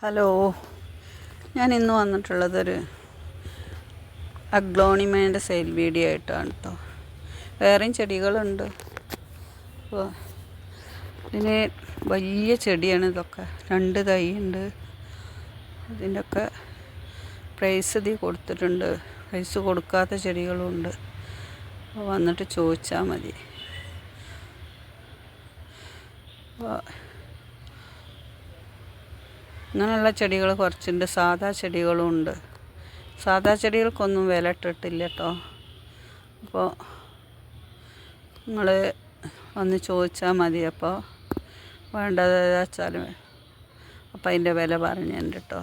Hello, ഞാൻ ഇന്ന് വന്നിട്ടുള്ളതൊരു അഗ്ലോണിമേൻ്റെ sale video ആയിട്ടാണ് കേട്ടോ. വേറെയും ചെടികളുണ്ട്. അപ്പോൾ ഇതിന് വലിയ ചെടിയാണ് ഇതൊക്കെ. 2 തൈയുണ്ട്. ഇതിൻ്റെയൊക്കെ പ്രൈസ് ഇതിൽ കൊടുത്തിട്ടുണ്ട്. പ്രൈസ് കൊടുക്കാത്ത ചെടികളുമുണ്ട്. അപ്പോൾ വന്നിട്ട് ചോദിച്ചാൽ മതി. അപ്പോൾ ഇങ്ങനെയുള്ള ചെടികൾ കുറച്ചുണ്ട്. സാധാ ചെടികളും ഉണ്ട്. സാധാ ചെടികൾക്കൊന്നും വില ഇട്ടിട്ടില്ല കേട്ടോ. അപ്പോൾ നിങ്ങൾ വന്ന് ചോദിച്ചാൽ മതി. അപ്പോൾ വേണ്ടത് വെച്ചാൽ അപ്പം അതിൻ്റെ വില പറഞ്ഞുണ്ട് കേട്ടോ.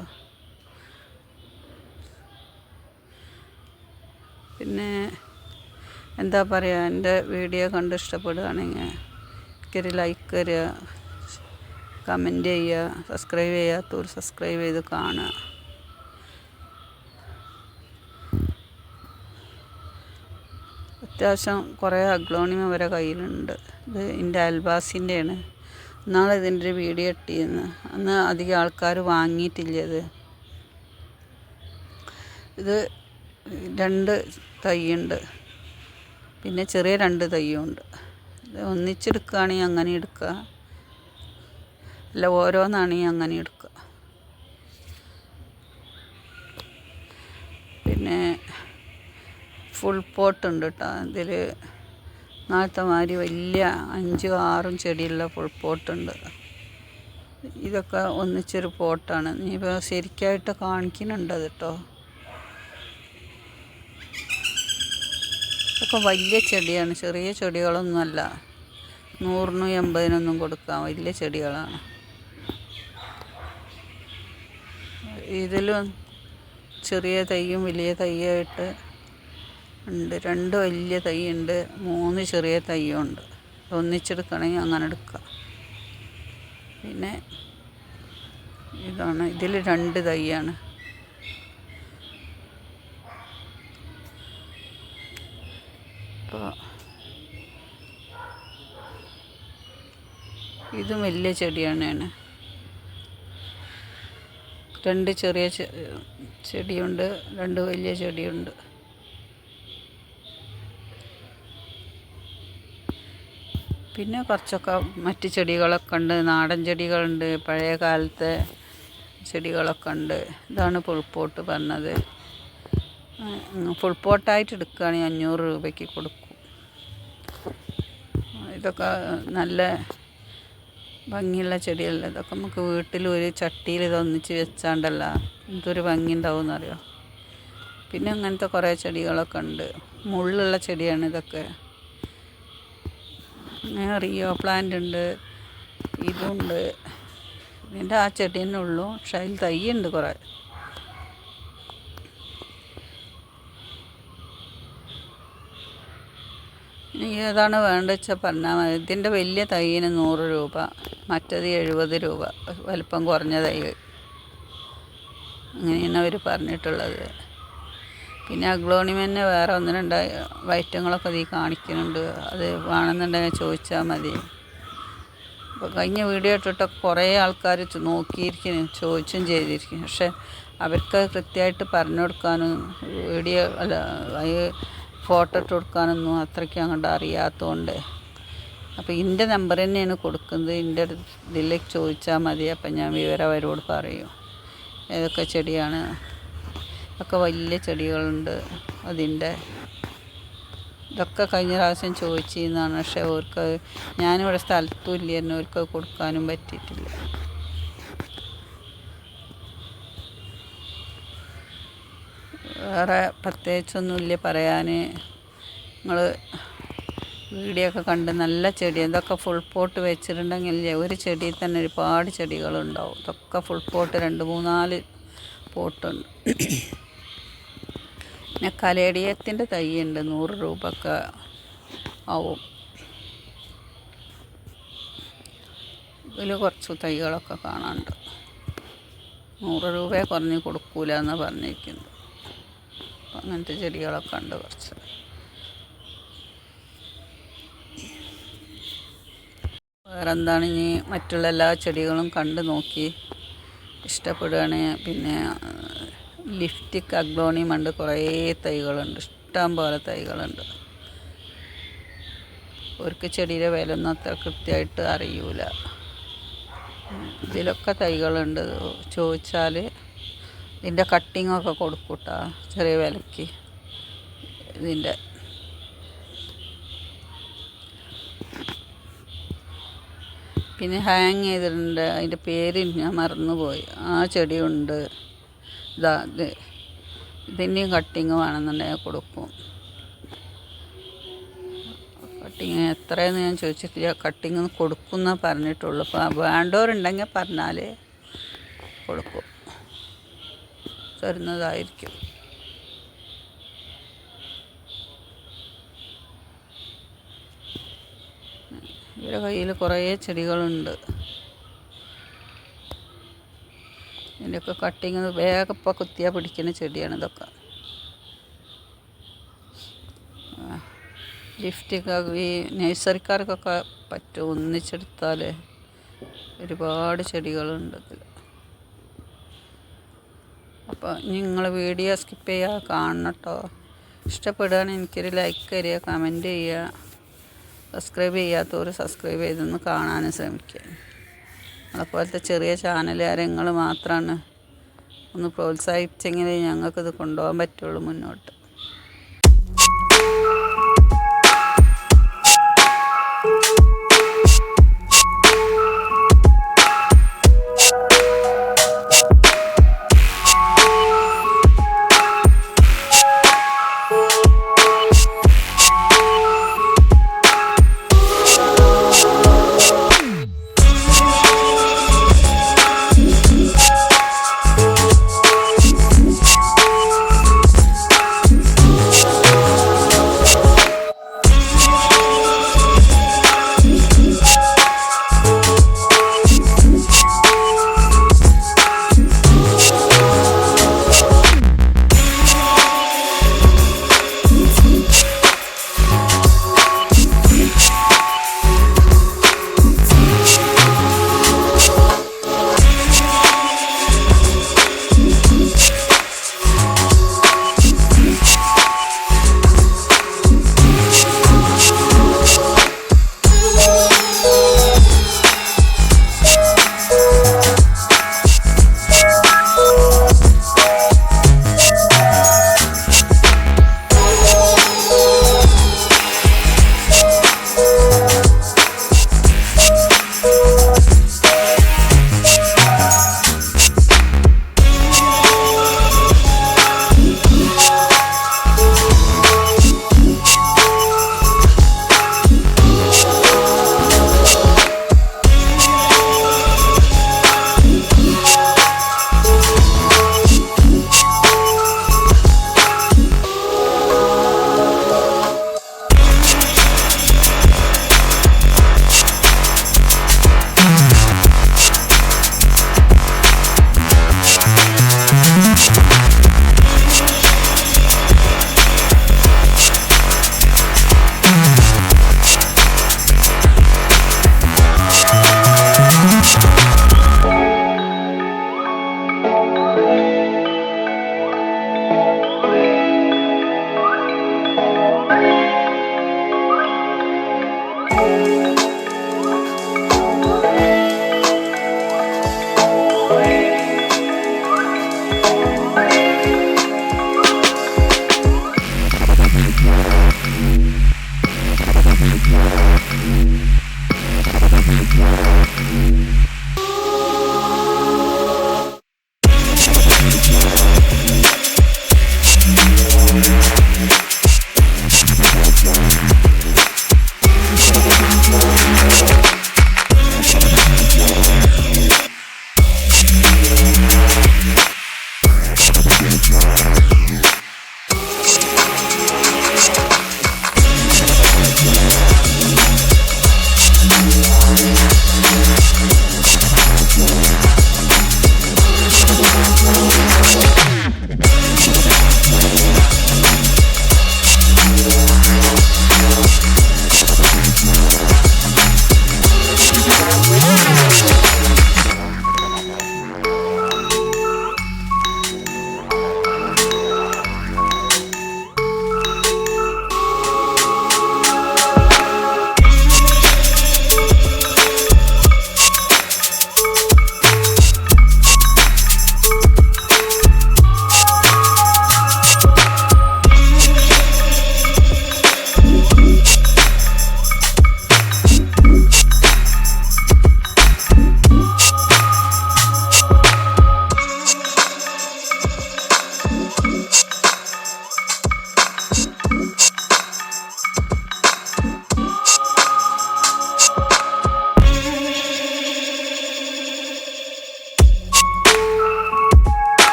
പിന്നെ എന്താ പറയുക, എൻ്റെ വീഡിയോ കണ്ട് ഇഷ്ടപ്പെടുകയാണെങ്കിൽ എനിക്കൊരു ലൈക്ക് തരിക, കമൻറ്റ് ചെയ്യുക, സബ്സ്ക്രൈബ് ചെയ്യാത്തവർ സബ്സ്ക്രൈബ് ചെയ്ത് കാണുക. അത്യാവശ്യം കുറേ അഗ്ലോണിമ വരെ കയ്യിലുണ്ട്. ഇത് എൻ്റെ അയൽവാസിൻ്റെയാണ്. നാളെ ഇതിൻ്റെ ഒരു വീഡിയോ ഇട്ടിരുന്നു. അന്ന് അധികം ആൾക്കാർ വാങ്ങിയിട്ടില്ല. ഇത് 2 തൈയുണ്ട്. പിന്നെ ചെറിയ 2 തൈയുണ്ട്. ഇത് ഒന്നിച്ചെടുക്കുകയാണെങ്കിൽ അങ്ങനെ എടുക്കുക, അല്ല ഓരോന്നാണെങ്കിൽ അങ്ങനെ എടുക്കുക. പിന്നെ ഫുൾ പോട്ട് ഉണ്ട് കേട്ടോ. ഇതിൽ നാളത്തെ മാതിരി വലിയ 5, 6 ചെടിയുള്ള ഫുൾ പോട്ടുണ്ട്. ഇതൊക്കെ ഒന്നിച്ചൊരു പോട്ടാണ്. ഇപ്പോൾ ശരിക്കായിട്ട് കാണിക്കുന്നുണ്ട് അത് കേട്ടോ. ഇതൊക്കെ വലിയ ചെടിയാണ്, ചെറിയ ചെടികളൊന്നുമല്ല. 100-നും 80-നൊന്നും കൊടുക്കാം. വലിയ ചെടികളാണ്. ഇതിലും ചെറിയ തൈയും വലിയ തൈയായിട്ട് ഉണ്ട്. 2 വലിയ തൈയുണ്ട്, 3 ചെറിയ തൈയുണ്ട്. ഒന്നിച്ചെടുക്കണമെങ്കിൽ അങ്ങനെ എടുക്കാം. പിന്നെ ഇതാണ്, ഇതിൽ 2 തൈയാണ്. അപ്പോൾ ഇതും വലിയ ചെടിയാണ്. 2 ചെറിയ ചെടിയുണ്ട്, 2 വലിയ ചെടിയുണ്ട്. പിന്നെ കുറച്ചൊക്കെ മറ്റ് ചെടികളൊക്കെ ഉണ്ട്. നാടൻ ചെടികളുണ്ട്, പഴയ കാലത്തെ ചെടികളൊക്കെ ഉണ്ട്. ഇതാണ് ഫുൾ പോട്ട് പറഞ്ഞത്. ഫുൾ പോട്ടായിട്ട് എടുക്കുകയാണെങ്കിൽ 500 രൂപയ്ക്ക് കൊടുക്കും. ഇതൊക്കെ നല്ല ഭംഗിയുള്ള ചെടിയല്ല. ഇതൊക്കെ നമുക്ക് വീട്ടിൽ ഒരു ചട്ടിയിൽ ഇതൊന്നിച്ച് വെച്ചാണ്ടല്ല എന്തൊരു ഭംഗി ഉണ്ടാവും എന്നറിയോ. പിന്നെ അങ്ങനത്തെ കുറേ ചെടികളൊക്കെ ഉണ്ട്. മുള്ളുള്ള ചെടിയാണ് ഇതൊക്കെ. റിയോ പ്ലാന്റ് ഉണ്ട്, ഇതുണ്ട്. ഇതിൻ്റെ ആ ചെടി തന്നെ ഉള്ളൂ, പക്ഷെ അതിൽ തൈയുണ്ട് കുറേ. ഇനി ഏതാണ് വേണ്ടത് വെച്ചാൽ പറഞ്ഞാൽ മതി. ഇതിൻ്റെ വലിയ തൈയിന് 100 രൂപ, മറ്റത് 70 രൂപ. വലിപ്പം കുറഞ്ഞ തൈ അങ്ങനെയാണ് അവർ പറഞ്ഞിട്ടുള്ളത്. പിന്നെ അഗ്ലോണിമന്നെ വേറെ 1-2 ഐറ്റങ്ങളൊക്കെ ഇതിൽ കാണിക്കുന്നുണ്ട്. അത് വേണമെന്നുണ്ടെങ്കിൽ ചോദിച്ചാൽ മതി. അപ്പോൾ കഴിഞ്ഞ വീഡിയോ ഇട്ടിട്ടൊക്കെ കുറേ ആൾക്കാർ നോക്കിയിരിക്കുന്നു, ചോദിച്ചും ചെയ്തിരിക്കുന്നു. പക്ഷെ അവർക്ക് കൃത്യമായിട്ട് പറഞ്ഞു കൊടുക്കാനും വീഡിയോ അല്ല ഫോട്ടോ ഇട്ട് കൊടുക്കാനൊന്നും അത്രയ്ക്ക് അങ്ങോട്ട് അറിയാത്തതുകൊണ്ട്. അപ്പോൾ എൻ്റെ നമ്പർ തന്നെയാണ് കൊടുക്കുന്നത്. എൻ്റെ ഇതിൽ ചോദിച്ചാൽ മതി. അപ്പം ഞാൻ വിവരം അവരോട് പറയും ഏതൊക്കെ ചെടിയാണ്. ഒക്കെ വലിയ ചെടികളുണ്ട്. അതിൻ്റെ ഇതൊക്കെ കഴിഞ്ഞ പ്രാവശ്യം ചോദിച്ചിരുന്നതാണ്. പക്ഷേ അവർക്ക് ഞാനിവിടെ സ്ഥലത്തും ഇല്ലായിരുന്നു, അവർക്ക് കൊടുക്കാനും പറ്റിയിട്ടില്ല. വേറെ പ്രത്യേകിച്ചൊന്നുമില്ല പറയാൻ. നിങ്ങൾ വീഡിയോ ഒക്കെ കണ്ട് നല്ല ചെടി, ഇതൊക്കെ ഫുൾ പോട്ട് വെച്ചിട്ടുണ്ടെങ്കിൽ ഒരു ചെടിയിൽ തന്നെ ഒരുപാട് ചെടികളുണ്ടാവും. ഇതൊക്കെ ഫുൾ പോട്ട് 2, 3, 4 പോട്ടുണ്ട്. പിന്നെ കലേഡിയത്തിൻ്റെ തൈയുണ്ട്, 100 രൂപയൊക്കെ ആവും. ഇതിൽ കുറച്ച് തൈകളൊക്കെ കാണാനുണ്ട്. 100 രൂപയെ കുറഞ്ഞ് കൊടുക്കൂല എന്ന് പറഞ്ഞിരിക്കുന്നത്. അപ്പം അങ്ങനത്തെ ചെടികളൊക്കെ ഉണ്ട് കുറച്ച്. വേറെ എന്താണ്, ഇനി മറ്റുള്ള എല്ലാ ചെടികളും കണ്ട് നോക്കി ഇഷ്ടപ്പെടുകയാണെങ്കിൽ പിന്നെ ലിഫ്റ്റിക് അഗ്ലോണിയം ഉണ്ട്, കുറേ തൈകളുണ്ട്, ഇഷ്ടം പോലെ തൈകളുണ്ട്. അവർക്ക് ചെടിയുടെ വില ഒന്നും അത്ര കൃത്യമായിട്ട് അറിയൂല. ഇതിലൊക്കെ തൈകളുണ്ട്, ചോദിച്ചാൽ ഇതിൻ്റെ കട്ടിങ്ങൊക്കെ കൊടുക്കൂട്ടാ ചെറിയ വിലയ്ക്ക്. ഇതിൻ്റെ പിന്നെ ഹാങ് ചെയ്തിട്ടുണ്ട്, അതിൻ്റെ പേര് ഞാൻ മറന്നുപോയി. ആ ചെടിയുണ്ട്. ഇതിൻ്റെയും കട്ടിങ് വേണമെന്നുണ്ടെങ്കിൽ കൊടുക്കും. കട്ടിങ് എത്രയെന്ന് ഞാൻ ചോദിച്ചിട്ടില്ല, കട്ടിങ് കൊടുക്കുമെന്ന് പറഞ്ഞിട്ടുള്ളൂ. അപ്പോൾ വേണ്ടവരുണ്ടെങ്കിൽ പറഞ്ഞാൽ കൊടുക്കും, തരുന്നതായിരിക്കും. ഇവരുടെ കയ്യിൽ കുറേ ചെടികളുണ്ട്. ഇതിൻ്റെയൊക്കെ കട്ടിങ് വേഗം ഇപ്പോൾ കുത്തിയാൽ പിടിക്കുന്ന ചെടിയാണ് ഇതൊക്കെ. ലിഫ്റ്റൊക്കെ ഈ നഴ്സറിക്കാർക്കൊക്കെ പറ്റും, ഒന്നിച്ചെടുത്താൽ ഒരുപാട് ചെടികളുണ്ട് ഇതിൽ. അപ്പോൾ നിങ്ങൾ വീഡിയോ സ്കിപ്പ് ചെയ്യുക, കാണണം കേട്ടോ. ഇഷ്ടപ്പെടുകയാണെങ്കിൽ എനിക്കൊരു ലൈക്ക് തരിക, കമൻറ്റ് ചെയ്യുക. സബ്സ്ക്രൈബ് ചെയ്യാത്തവർ സബ്സ്ക്രൈബ് ചെയ്തൊന്ന് കാണാനും ശ്രമിക്കുക. അതുപോലത്തെ ചെറിയ ചാനലുകാരെ നിങ്ങൾ മാത്രമാണ് ഒന്ന് പ്രോത്സാഹിപ്പിച്ചെങ്കിലേ ഞങ്ങൾക്കിത് കൊണ്ടുപോകാൻ പറ്റുള്ളൂ മുന്നോട്ട്.